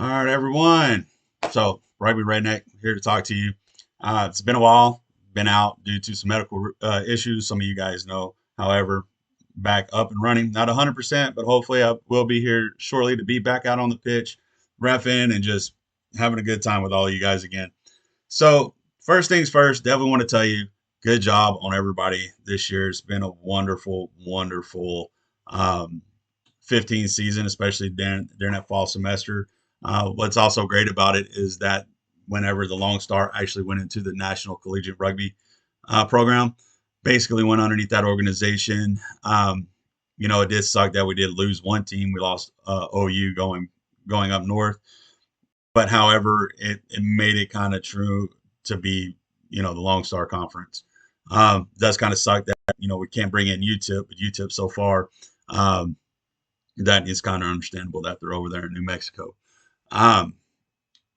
All right, everyone. So, Rugby Redneck here to talk to you. It's been a while, been out due to some medical issues. Some of you guys know. However, back up and running. Not 100%, but hopefully I will be here shortly to be back out on the pitch, reffing, and just having a good time with all you guys again. So, first things first, definitely want to tell you, good job on everybody this year. It's been a wonderful, wonderful um, 15 season, especially during that fall semester. What's also great about it is that whenever the Long Star actually went into the National Collegiate Rugby program, basically went underneath that organization. It did suck that we did lose one team. We lost OU going up north, but however, it made it kind of true to be the Long Star Conference. Does kind of suck that we can't bring in UTIP, but UTIP so far. Um, that is kind of understandable that they're over there in New Mexico. Um,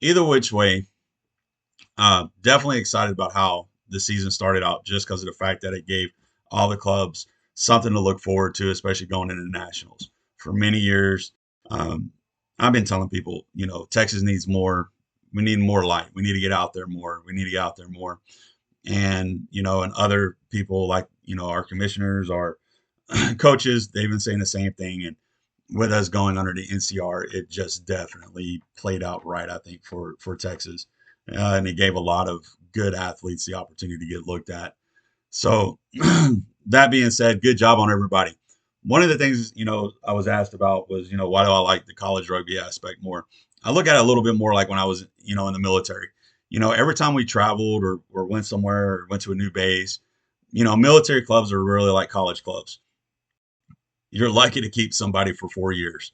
Either which way, definitely excited about how the season started out just because of the fact that it gave all the clubs something to look forward to, especially going into nationals. For many years, um, I've been telling people, Texas needs more. We need more light. We need to get out there more. We need to get out there more. And other people like, our commissioners, our coaches, they've been saying the same thing. And with us going under the NCR, it just definitely played out right, I think, for Texas, and it gave a lot of good athletes the opportunity to get looked at. So that being said, good job on everybody. One of the things I was asked about was why do I like the college rugby aspect more? I look at it a little bit more like when I was in the military. Every time we traveled or went somewhere or went to a new base, military clubs are really like college clubs. You're lucky to keep somebody for 4 years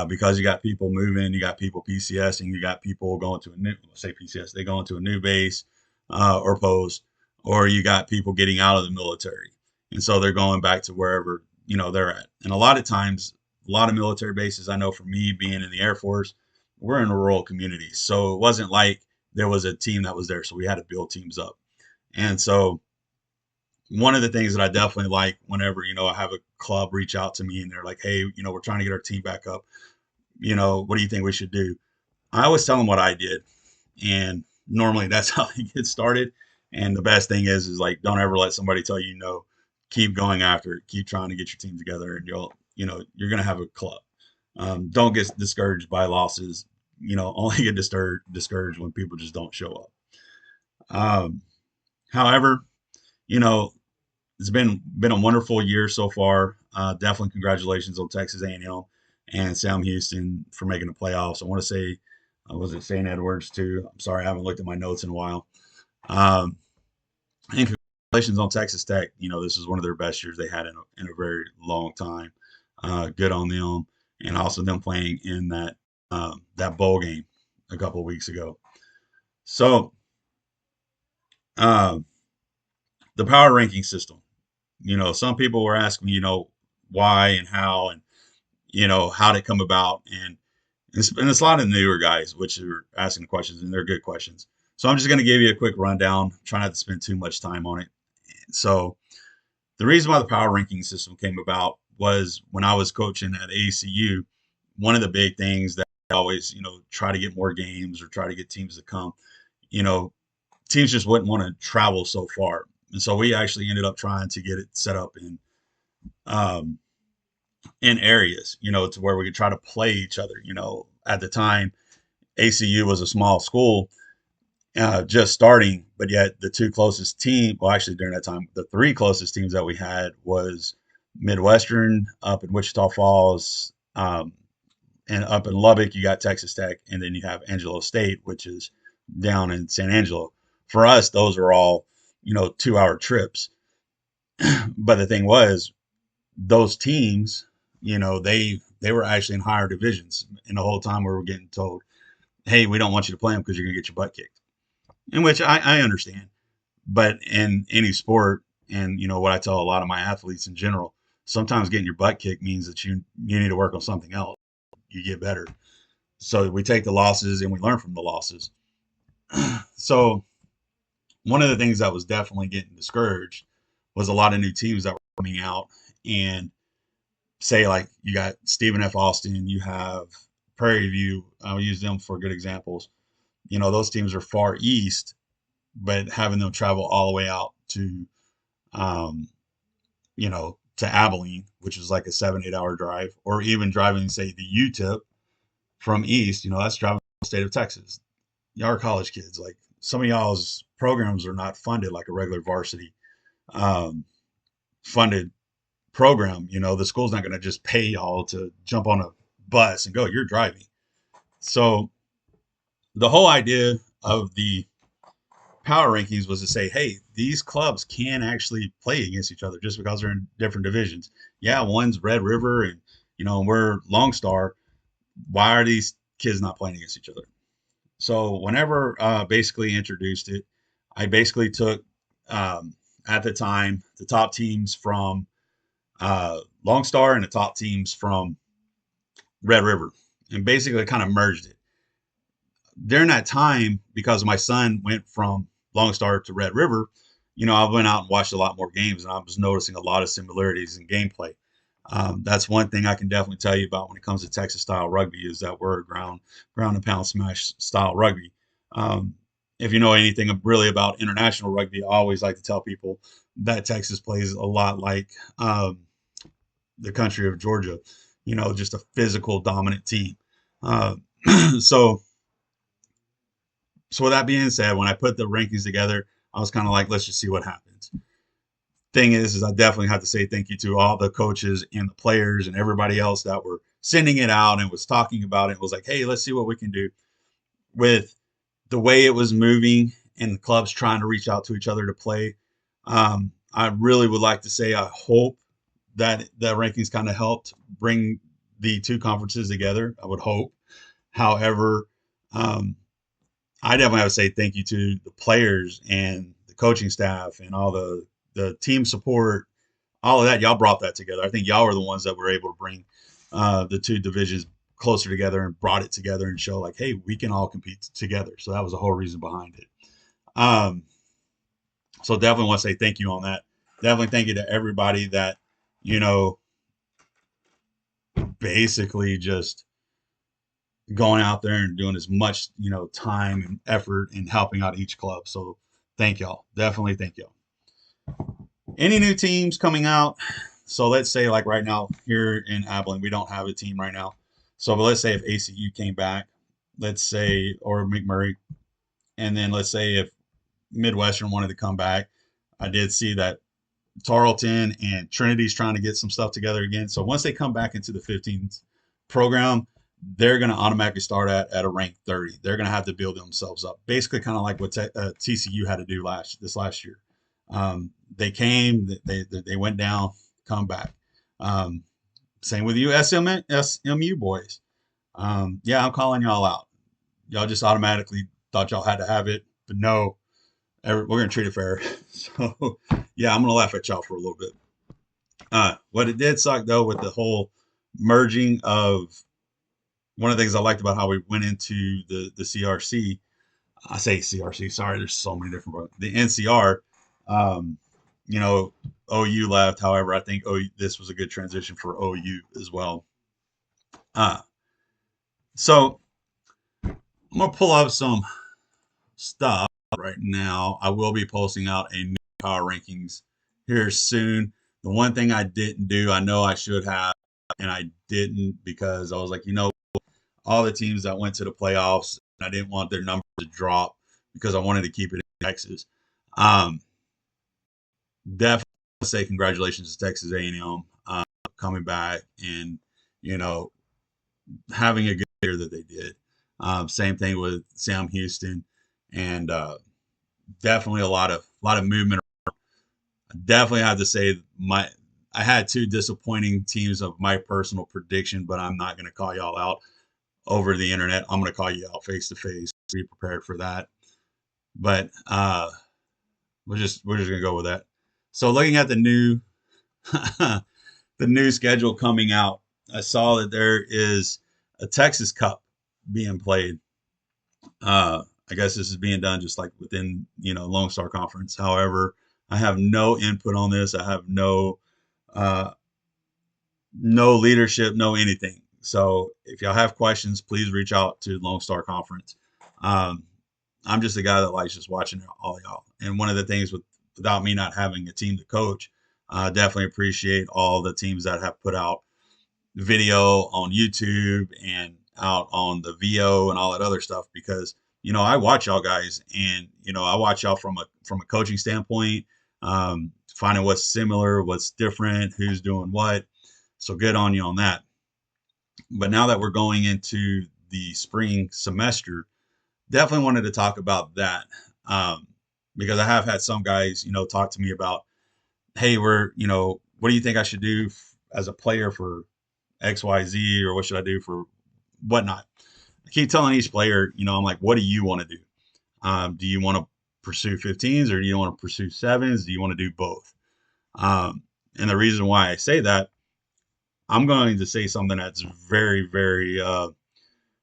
because you got people moving, you got people PCSing, you got people going to a new, say PCS, they go into a new base or post, or you got people getting out of the military. And so they're going back to wherever, they're at. And a lot of times, a lot of military bases, I know for me being in the Air Force, we're in rural communities. So it wasn't like there was a team that was there. So we had to build teams up. And so one of the things that I definitely like whenever, I have a club reach out to me and they're like, hey, we're trying to get our team back up. What do you think we should do? I always tell them what I did. And normally that's how they get started. And the best thing is like, don't ever let somebody tell you no. Keep going after it. Keep trying to get your team together and you're going to have a club. Don't get discouraged by losses. Only get discouraged when people just don't show up. However, you know, it's been a wonderful year so far. Definitely congratulations on Texas A&M and Sam Houston for making the playoffs. I want to say, was it St. Edwards too? I'm sorry, I haven't looked at my notes in a while. Um, and congratulations on Texas Tech. This is one of their best years they had in a very long time. Good on them, and also them playing in that bowl game a couple of weeks ago. So uh, the power ranking system. Some people were asking me, why and how and how did it come about, and it's a lot of newer guys which are asking questions, and they're good questions. So I'm just going to give you a quick rundown. Try not to spend too much time on it. So the reason why the power ranking system came about was when I was coaching at ACU. One of the big things that I always try to get more games or try to get teams to come. You know, Teams just wouldn't want to travel so far, and so we actually ended up trying to get it set up um, in areas, to where we could try to play each other. At the time, ACU was a small school, just starting, but yet the two closest team, well, actually during that time, the three closest teams that we had was Midwestern up in Wichita Falls, and up in Lubbock, you got Texas Tech, and then you have Angelo State, which is down in San Angelo. For us, those are all, 2 hour trips. But the thing was, those teams, they were actually in higher divisions, and the whole time we were getting told, "Hey, we don't want you to play them because you're gonna get your butt kicked." In which I understand, but in any sport, and what I tell a lot of my athletes in general, sometimes getting your butt kicked means that you need to work on something else. You get better. So we take the losses and we learn from the losses. So one of the things that was definitely getting discouraged was a lot of new teams that were coming out, and say like you got Stephen F. Austin, you have Prairie View. I'll use them for good examples. Those teams are far east, but having them travel all the way out to, um, to Abilene, which is like a 7, 8 hour drive, or even driving, say, the UTIP from east, that's driving the state of Texas. Y'all are college kids. Like some of y'all's programs are not funded like a regular varsity um, funded program. The school's not going to just pay y'all to jump on a bus and go. You're driving. So the whole idea of the power rankings was to say, hey, these clubs can actually play against each other just because they're in different divisions. Yeah, one's Red River and we're Lone Star. Why are these kids not playing against each other? So whenever basically introduced it, I basically took at the time the top teams from Lone Star and the top teams from Red River, and basically kind of merged it. During that time, because my son went from Lone Star to Red River, I went out and watched a lot more games, and I was noticing a lot of similarities in gameplay. That's one thing I can definitely tell you about when it comes to Texas style rugby is that we're a ground and pound smash style rugby. Um, if you know anything really about international rugby, I always like to tell people that Texas plays a lot like the country of Georgia, just a physical dominant team. Uh, so so with that being said, when I put the rankings together, I was kind of like, let's just see what happens. Thing is I definitely have to say thank you to all the coaches and the players and everybody else that were sending it out and was talking about it. It was like, hey, let's see what we can do. With the way it was moving and the clubs trying to reach out to each other to play, I really would like to say I hope that the rankings kind of helped bring the two conferences together. I would hope. However, I definitely have to say thank you to the players and the coaching staff and all the team support, all of that. Y'all brought that together. I think y'all were the ones that were able to bring the two divisions closer together and brought it together and show like, hey, we can all compete together. So that was the whole reason behind it. So definitely want to say thank you on that. Definitely thank you to everybody that, you know, basically just going out there and doing as much, time and effort in helping out each club. So thank y'all. Definitely thank y'all. Any new teams coming out? So let's say like right now here in Abilene, we don't have a team right now. So but let's say if ACU came back, let's say, or McMurray, and then let's say if Midwestern wanted to come back, I did see that Tarleton and Trinity's trying to get some stuff together again. So once they come back into the 15th program, they're going to automatically start at a rank 30. They're going to have to build themselves up, basically kind of like what TCU had to do this last year. They came, they went down, come back. Same with you, SMU boys. Yeah, I'm calling y'all out. Y'all just automatically thought y'all had to have it, but no, we're going to treat it fair. So, yeah, I'm going to laugh at y'all for a little bit. What it did suck, though, with the whole merging of one of the things I liked about how we went into the CRC, I say CRC, sorry, there's so many different, the NCR, you know, OU left. However, I think this was a good transition for OU as well. So I'm going to pull up some stuff right now. I will be posting out a new power rankings here soon. The one thing I didn't do, I know I should have, and I didn't because I was like, all the teams that went to the playoffs, I didn't want their numbers to drop because I wanted to keep it in Texas. Definitely say congratulations to Texas A&M coming back and having a good year that they did. Same thing with Sam Houston, and definitely a lot of movement. I definitely have to say I had two disappointing teams of my personal prediction, but I'm not going to call y'all out over the internet. I'm going to call you out face to face. Be prepared for that. But we're just going to go with that. So looking at the new the new schedule coming out, I saw that there is a Texas Cup being played. I guess this is being done just like within Lone Star Conference. However, I have no input on this. I have no leadership, no anything. So if y'all have questions, please reach out to Lone Star Conference. Um, I'm just a guy that likes just watching all y'all. And one of the things without me not having a team to coach, definitely appreciate all the teams that have put out video on YouTube and out on the VO and all that other stuff, because I watch y'all guys, and I watch y'all from a coaching standpoint, finding what's similar, what's different, who's doing what. So good on you on that. But now that we're going into the spring semester, definitely wanted to talk about that, um, because I have had some guys, talk to me about, hey, what do you think I should do as a player for XYZ, or what should I do for whatnot? I keep telling each player, I'm like, what do you want to do? Do you want to pursue 15s, or do you want to pursue sevens? Do you want to do both? And the reason why I say that, I'm going to say something that's very, very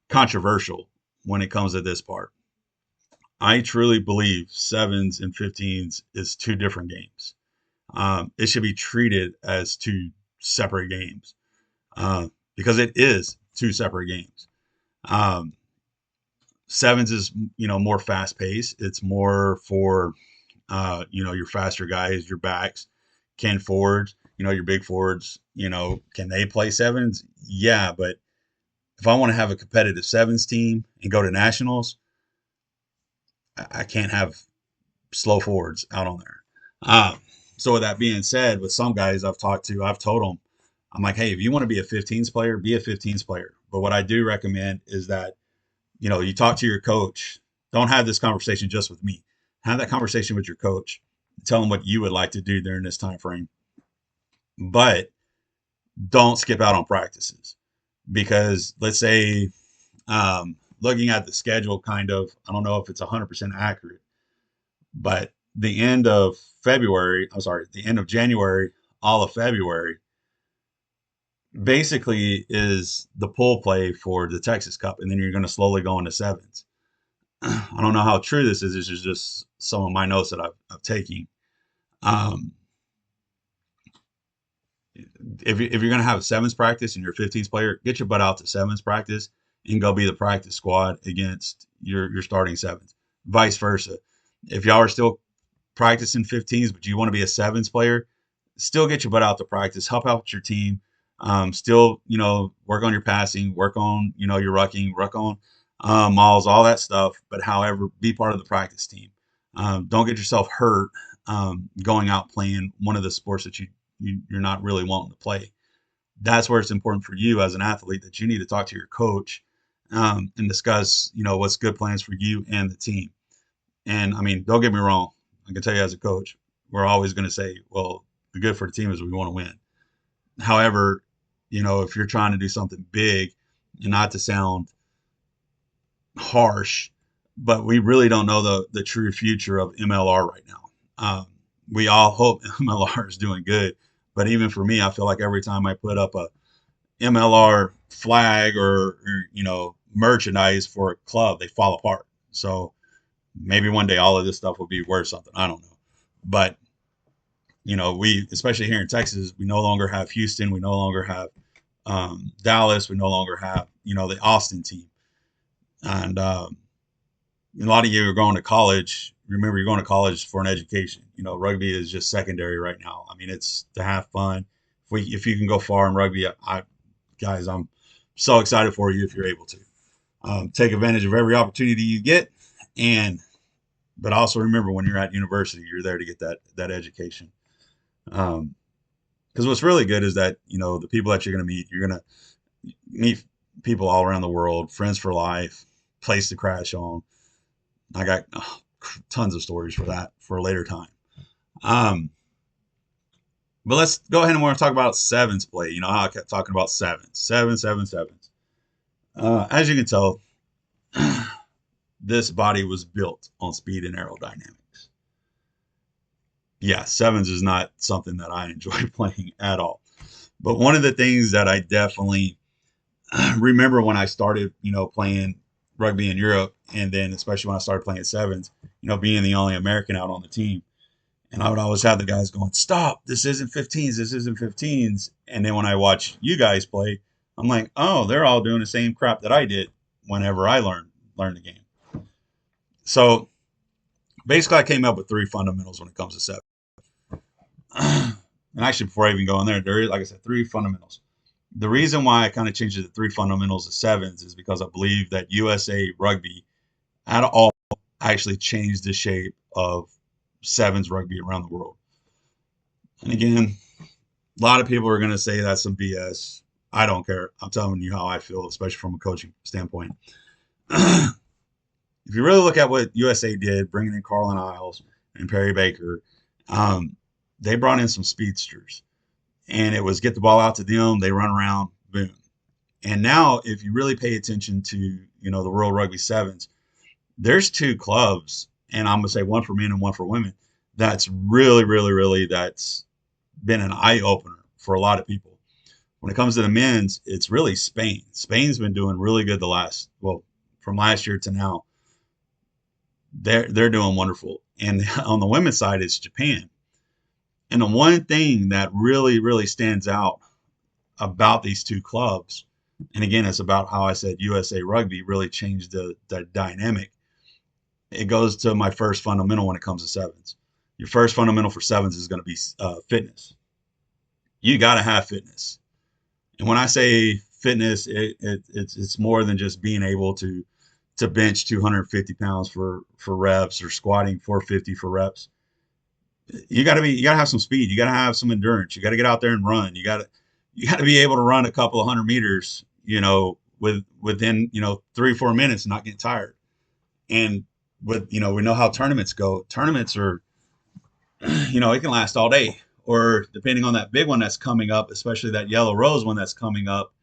controversial when it comes to this part. I truly believe sevens and 15s is two different games. It should be treated as two separate games, because it is two separate games. Um, Sevens is more fast paced. It's more for your faster guys, your backs, can forwards, your big forwards. Can they play sevens? Yeah, but if I want to have a competitive sevens team and go to nationals, I can't have slow forwards out on there. So with that being said, with some guys I've talked to, I've told them, I'm like, hey, if you want to be a 15s player, be a 15s player. But what I do recommend is that, you talk to your coach. Don't have this conversation just with me. Have that conversation with your coach. Tell them what you would like to do during this time frame. But don't skip out on practices, because let's say, looking at the schedule, kind of, I don't know if it's 100% accurate, but the end of the end of January, all of February, basically is the pool play for the Texas Cup, and then you're going to slowly go into sevens. I don't know how true this is. This is just some of my notes that I've taken. Um, if you're going to have a sevens practice and you're a 15s player, get your butt out to sevens practice and go be the practice squad against your starting sevens. Vice versa. If y'all are still practicing 15s, but you want to be a sevens player, still get your butt out to practice, help out your team. Still, work on your passing, work on, your rucking, work on mauls, all that stuff. But however, be part of the practice team. Don't get yourself hurt going out playing one of the sports that you're not really wanting to play. That's where it's important for you as an athlete that you need to talk to your coach, and discuss, what's good plans for you and the team. And I mean, don't get me wrong. I can tell you as a coach, we're always going to say, well, the good for the team is we want to win. However, if you're trying to do something big, and not to sound harsh, but we really don't know the true future of MLR right now. We all hope MLR is doing good, but even for me, I feel like every time I put up a MLR flag, or merchandise for a club, they fall apart. So maybe one day all of this stuff will be worth something. I don't know, but we, especially here in Texas, we no longer have Houston. We no longer have Dallas. We no longer have, the Austin team. And a lot of you are going to college. Remember, you're going to college for an education. Rugby is just secondary right now. I mean, it's to have fun. If you can go far in rugby, guys, I'm so excited for you if you're able to. Take advantage of every opportunity you get, but also remember, when you're at university, you're there to get that education. Because what's really good is that the people that you're gonna meet people all around the world, friends for life, place to crash on. I got tons of stories for that for a later time. Um, but let's go ahead and want to talk about sevens play. You know how I kept talking about sevens. As you can tell, this body was built on speed and aerodynamics. Yeah, sevens is not something that I enjoy playing at all. But one of the things that I definitely remember when I started, playing rugby in Europe, and then especially when I started playing sevens, being the only American out on the team, and I would always have the guys going, "Stop! This isn't 15s. This isn't 15s." And then when I watch you guys play, I'm like, oh, they're all doing the same crap that I did whenever I learned the game. So basically, I came up with three fundamentals when it comes to seven. And actually, before I even go in there is, like I said, three fundamentals. The reason why I kind of changed it to three fundamentals to sevens is because I believe that USA Rugby, out of all, actually changed the shape of sevens rugby around the world. And again, a lot of people are going to say that's some BS. I don't care. I'm telling you how I feel, especially from a coaching standpoint. If you really look at what USA did, bringing in Carlin Isles and Perry Baker, um, they brought in some speedsters, and it was get the ball out to them. They run around, boom. And now, if you really pay attention to the World Rugby Sevens, there's two clubs, and I'm gonna say one for men and one for women. That's really, really, really that's been an eye opener for a lot of people. When it comes to the men's, it's really Spain. Spain's been doing really good from last year to now. They're doing wonderful. And on the women's side, it's Japan. And the one thing that really, really stands out about these two clubs, and again, it's about how I said USA Rugby really changed the dynamic. It goes to my first fundamental when it comes to sevens. Your first fundamental for sevens is going to be fitness. You got to have fitness. And when I say fitness, it's more than just being able to bench 250 pounds for reps or squatting 450 for reps. You got to have some speed. You got to have some endurance. You got to get out there and run. You got to be able to run a couple of 100 meters, within 3 or 4 minutes and not get tired. And we know how tournaments go. Tournaments are, it can last all day, or depending on that big one that's coming up, especially that yellow rose one that's coming up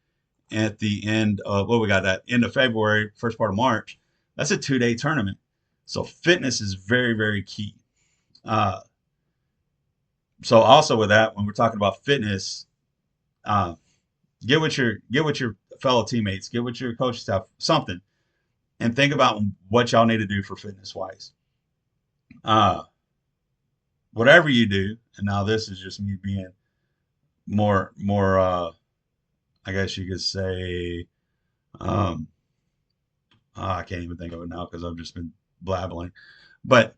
at the end of what we got that end of February, first part of March. That's a 2-day tournament. So fitness is very, very key. Uh, so also with that, when we're talking about fitness, uh, get with your fellow teammates, get with your coaching staff, something, and think about what y'all need to do for fitness wise. Uh, Whatever you do, and now this is just me being more I guess you could say, um I can't even think of it now because I've just been blabbling. But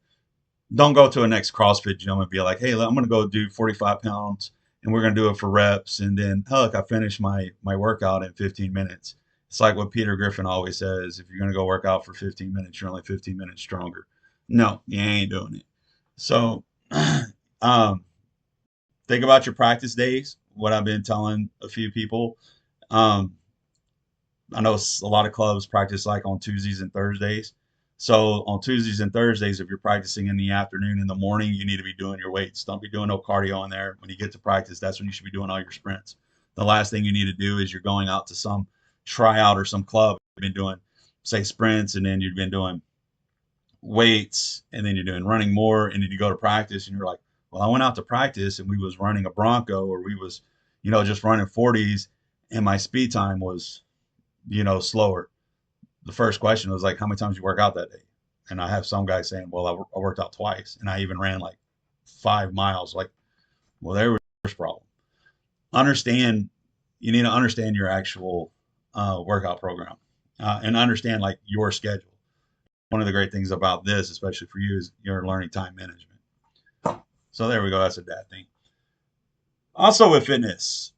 don't go to a next CrossFit gym and be like, hey, I'm going to go do 45 pounds and we're going to do it for reps. And then, look, I finished my workout in 15 minutes. It's like what Peter Griffin always says, if you're going to go work out for 15 minutes, you're only 15 minutes stronger. No, you ain't doing it. So um, think about your practice days, what I've been telling a few people. Um, I know a lot of clubs practice like on Tuesdays and Thursdays. So on Tuesdays and Thursdays, if you're practicing in the afternoon, in the morning, you need to be doing your weights. Don't be doing no cardio in there. When you get to practice, that's when you should be doing all your sprints. The last thing you need to do is you're going out to some tryout or some club. You've been doing, say, sprints, and then you've been doing weights, and then you're doing running more, and then you go to practice, and you're like, well, I went out to practice, and we was running a Bronco, or we was, just running 40s, and my speed time was slower. The first question was like, how many times you work out that day? And I have some guy saying, well, I worked out twice and I even ran like 5 miles. Like, well, there was the first problem. Understand, you need to understand your actual workout program and understand like your schedule. One of the great things about this, especially for you, is you're learning time management. So there we go. That's a dad thing. Also with fitness,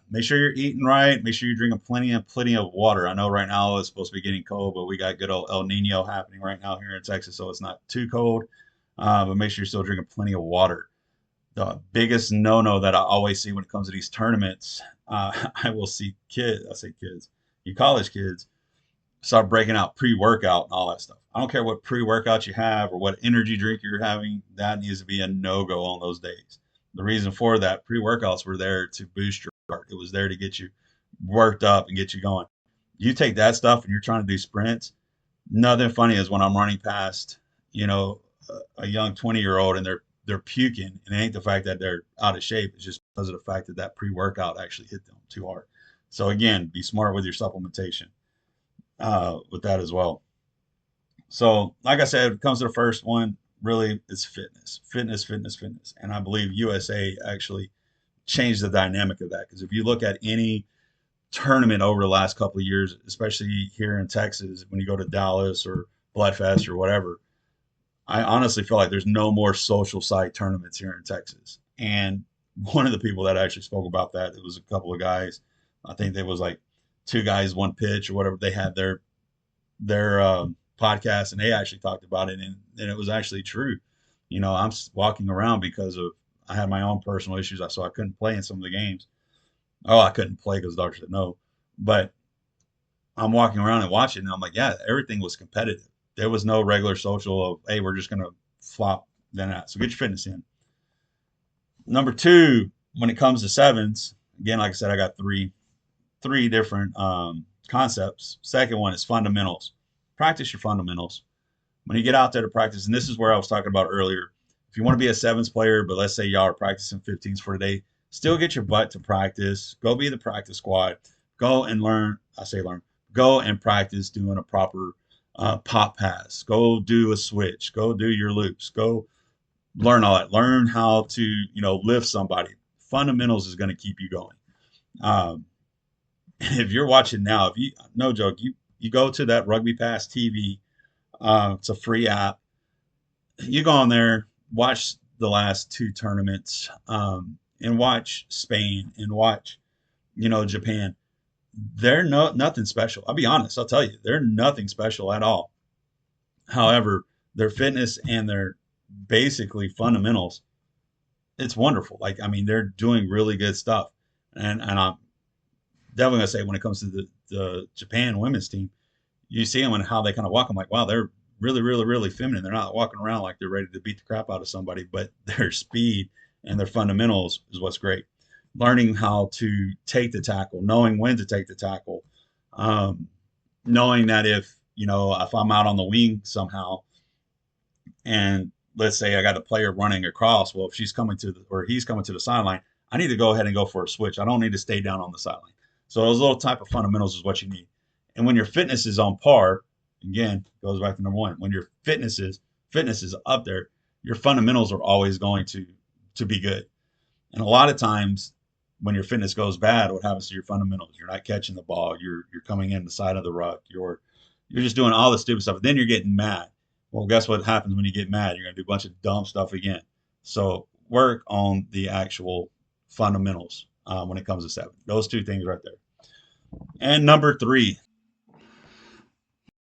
make sure you're eating right. Make sure you're drinking plenty of water. I know right now it's supposed to be getting cold, but we got good old El Nino happening right now here in Texas, so it's not too cold. But make sure you're still drinking plenty of water. The biggest no-no that I always see when it comes to these tournaments, I will see kids. I say kids, you college kids, start breaking out pre-workout and all that stuff. I don't care what pre-workout you have or what energy drink you're having. That needs to be a no-go on those days. The reason for that, pre-workouts were there to boost your heart. It was there to get you worked up and get you going. You take that stuff and you're trying to do sprints. Nothing funny is when I'm running past, a young 20-year-old and they're puking, and it ain't the fact that they're out of shape. It's just because of the fact that pre-workout actually hit them too hard. So again, be smart with your supplementation with that as well. So, like I said, it comes to the first one, really, it's fitness, fitness, fitness, fitness. And I believe USA actually changed the dynamic of that. Because if you look at any tournament over the last couple of years, especially here in Texas, when you go to Dallas or Bloodfest or whatever. I honestly feel like there's no more social side tournaments here in Texas. And one of the people that actually spoke about that, it was a couple of guys. I think there was like two guys, one pitch or whatever. They had their podcast, and they actually talked about it, and it was actually true. I'm walking around because of I had my own personal issues, so I couldn't play in some of the games. Oh, I couldn't play because the doctor said no. But I'm walking around and watching, and I'm like, yeah, everything was competitive. There was no regular social of, hey, we're just gonna flop then that. So get your fitness in. Number two, when it comes to sevens, again, like I said, I got three different concepts. Second one is fundamentals. Practice your fundamentals. When you get out there to practice, and this is where I was talking about earlier, if you want to be a sevens player, but let's say y'all are practicing 15s for today, still get your butt to practice. Go be the practice squad. Go and learn. I say learn. Go and practice doing a proper pop pass. Go do a switch. Go do your loops. Go learn all that. Learn how to lift somebody. Fundamentals is going to keep you going. Um, if you're watching now, if you no joke, you go to that Rugby Pass TV. It's a free app. You go on there, watch the last two tournaments, and watch Spain and watch Japan. They're nothing special. I'll be honest. I'll tell you, they're nothing special at all. However, their fitness and their basically fundamentals, it's wonderful. Like, I mean, they're doing really good stuff. And I'm definitely gonna say when it comes to the Japan women's team, you see them and how they kind of walk. I'm like, wow, they're really, really, really feminine. They're not walking around like they're ready to beat the crap out of somebody, but their speed and their fundamentals is what's great. Learning how to take the tackle, knowing when to take the tackle, um, knowing that if I'm out on the wing somehow, and let's say I got a player running across, well, if she's coming to or he's coming to the sideline, I need to go ahead and go for a switch. I don't need to stay down on the sideline. So those little type of fundamentals is what you need. And when your fitness is on par, again, goes back to number one. When your fitness is up there, your fundamentals are always going to be good. And a lot of times when your fitness goes bad, what happens to your fundamentals? You're not catching the ball. You're coming in the side of the ruck. You're just doing all the stupid stuff. Then you're getting mad. Well, guess what happens when you get mad? You're gonna do a bunch of dumb stuff again. So work on the actual fundamentals when it comes to seven. Those two things right there. And number three.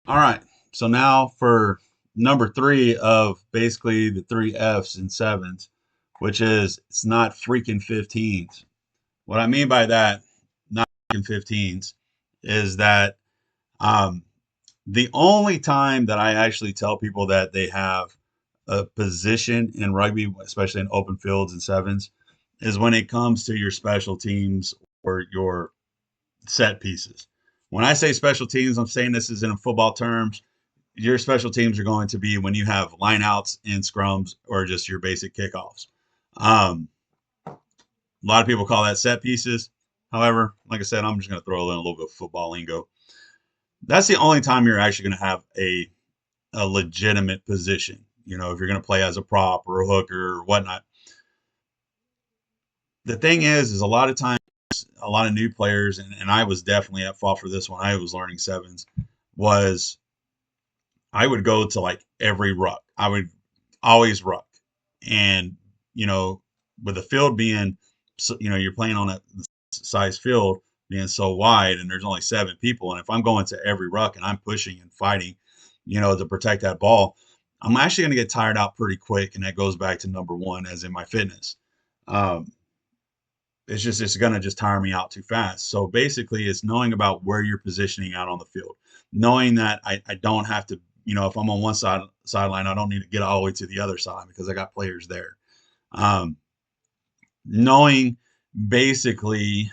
All right. So now for number three of basically the three F's and sevens, which is it's not freaking 15s. What I mean by that, not freaking 15s, is that um, the only time that I actually tell people that they have a position in rugby, especially in open fields and sevens, is when it comes to your special teams or your set pieces. When I say special teams, I'm saying this is in football terms. Your special teams are going to be when you have lineouts and scrums or just your basic kickoffs. Um, a lot of people call that set pieces. However, like I said, I'm just going to throw in a little bit of football lingo. That's the only time you're actually going to have a legitimate position. If you're going to play as a prop or a hooker or whatnot. The thing is a lot of times, a lot of new players, and I was definitely at fault for this when I was learning sevens, was I would go to like every ruck. I would always ruck. And, you know, with the field being, you're playing on a size field being so wide and there's only seven people. And if I'm going to every ruck and I'm pushing and fighting, to protect that ball, I'm actually going to get tired out pretty quick. And that goes back to number one, as in my fitness. Um, it's going to just tire me out too fast. So basically, it's knowing about where you're positioning out on the field, knowing that I don't have to, if I'm on one sideline, I don't need to get all the way to the other side because I got players there. Um, knowing basically,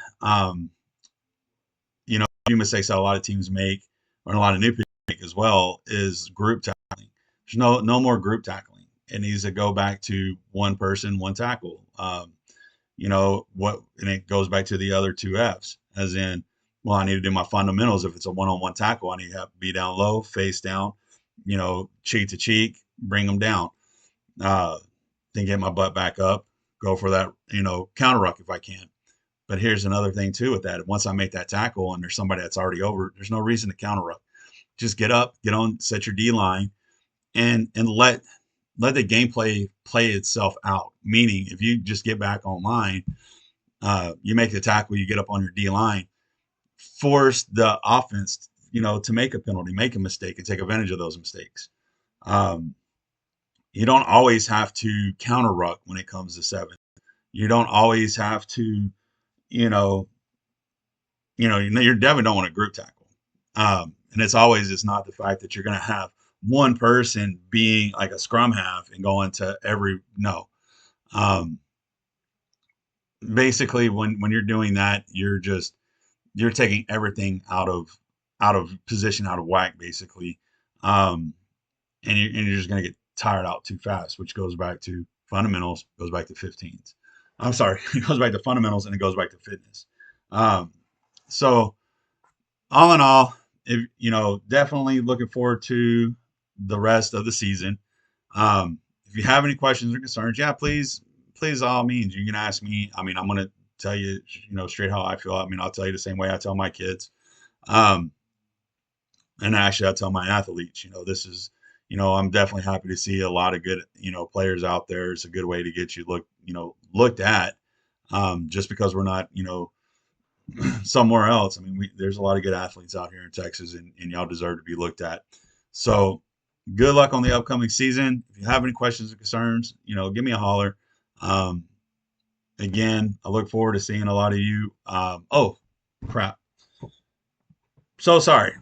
few mistakes that a lot of teams make, or a lot of new people make as well, is group tackling. There's no more group tackling. It needs to go back to one person, one tackle. And it goes back to the other two F's, as in, well, I need to do my fundamentals. If it's a one-on-one tackle, I need to be down low, face down, cheek to cheek, bring them down. Then get my butt back up, go for that, counter ruck if I can. But here's another thing too with that. Once I make that tackle and there's somebody that's already over, there's no reason to counter up. Just get up, get on, set your D line, and let the gameplay play itself out. Meaning, if you just get back online, you make the tackle, you get up on your D line, force the offense, to make a penalty, make a mistake, and take advantage of those mistakes. Um, you don't always have to counter ruck when it comes to seven. You don't always have to, you know, you're definitely don't want a group tackle. And it's not the fact that you're going to have one person being like a scrum half and going to every no. Um, Basically, when you're doing that, you're taking everything out of position, out of whack, basically, um, and you're just going to get tired out too fast, which goes back to fundamentals, goes back to 15s. I'm sorry, it goes back to fundamentals and it goes back to fitness. Um, so all in all, if definitely looking forward to the rest of the season. If you have any questions or concerns, yeah, please, all means, you can ask me. I mean, I'm gonna tell you, straight how I feel. I mean, I'll tell you the same way I tell my kids. Um, and actually, I tell my athletes, this is, I'm definitely happy to see a lot of good, players out there. It's a good way to get you looked at. Just because we're not, somewhere else. I mean, there's a lot of good athletes out here in Texas, and y'all deserve to be looked at. So, good luck on the upcoming season. If you have any questions or concerns, give me a holler. Um, Again, I look forward to seeing a lot of you. Oh, crap. So sorry.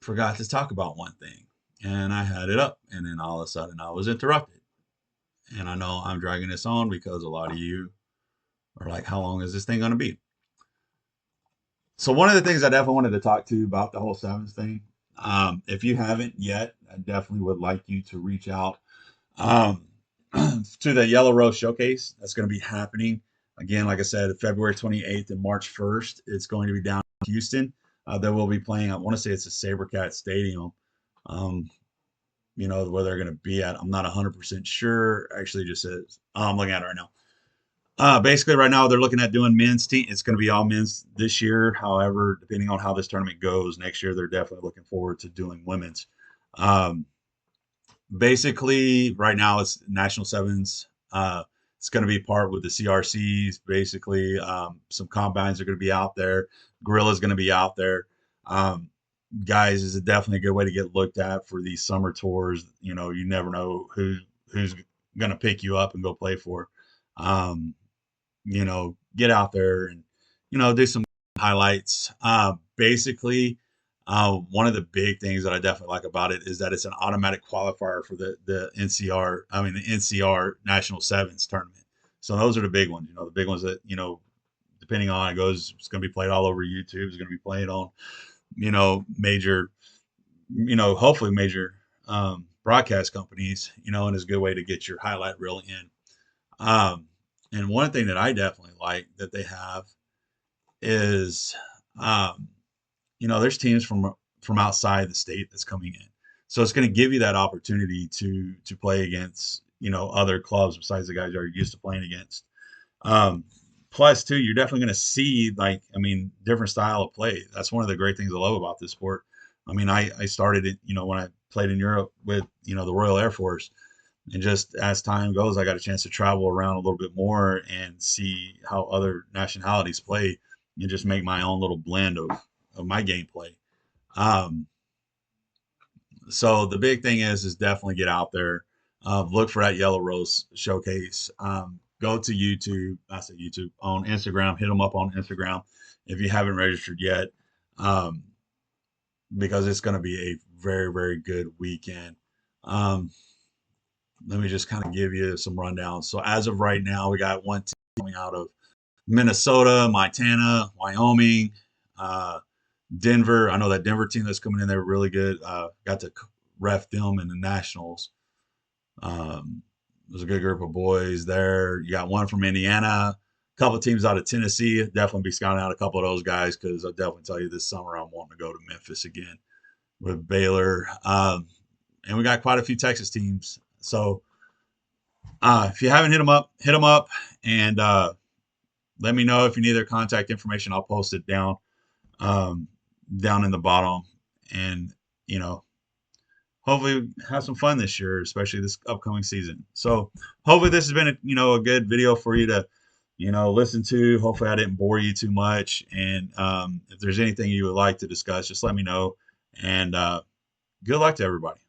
Forgot to talk about one thing. And I had it up, and then all of a sudden I was interrupted. And I know I'm dragging this on because a lot of you are like, how long is this thing going to be? So one of the things I definitely wanted to talk to you about the whole sevens thing. If you haven't yet, I definitely would like you to reach out um, to the Yellow Rose Showcase. That's going to be happening again, like I said, February 28th and March 1st. It's going to be down in Houston. That will be playing. I want to say it's a Sabercat Stadium. Um, where they're going to be at. I'm not 100% sure. Actually, just says I'm looking at it right now. Basically, right now they're looking at doing men's team. It's going to be all men's this year. However, depending on how this tournament goes next year, they're definitely looking forward to doing women's. Um, Basically, right now it's National Sevens. It's going to be part with the CRCs. Basically, some combines are going to be out there. Gorilla's going to be out there. Um, Guys, is definitely a good way to get looked at for these summer tours. You never know who's going to pick you up and go play for. Um, Get out there and, do some highlights. Basically, one of the big things that I definitely like about it is that it's an automatic qualifier for the NCR National Sevens tournament. So those are the big ones, the big ones that, depending on how it goes, it's going to be played all over YouTube. It's going to be played on, major, hopefully major broadcast companies, and it's a good way to get your highlight reel in. Um, and one thing that I definitely like that they have is, um, there's teams from outside the state that's coming in, so it's going to give you that opportunity to play against other clubs besides the guys you're used to playing against. Um, Plus, too, you're definitely going to see different style of play. That's one of the great things I love about this sport. I mean, I started it, when I played in Europe with the Royal Air Force. And just as time goes, I got a chance to travel around a little bit more and see how other nationalities play and just make my own little blend of my gameplay. Um, so the big thing is definitely get out there, look for that Yellow Rose Showcase. Go to YouTube, I say YouTube, on Instagram, hit them up on Instagram if you haven't registered yet, um, because it's going to be a very, very good weekend. Um, Let me just kind of give you some rundown. So as of right now, we got one team coming out of Minnesota, Montana, Wyoming, uh, Denver. I know that Denver team that's coming in, they're really good. Got to ref them in the Nationals. There's a good group of boys there. You got one from Indiana, a couple of teams out of Tennessee. Definitely be scouting out a couple of those guys because I'll definitely tell you this summer I'm wanting to go to Memphis again with Baylor. And we got quite a few Texas teams. So if you haven't hit them up, and let me know if you need their contact information. I'll post it um, down in the bottom, and you know, hopefully have some fun this year, especially this upcoming season. So hopefully this has been a good video for you to listen to. Hopefully I didn't bore you too much, and if there's anything you would like to discuss, just let me know. And good luck to everybody.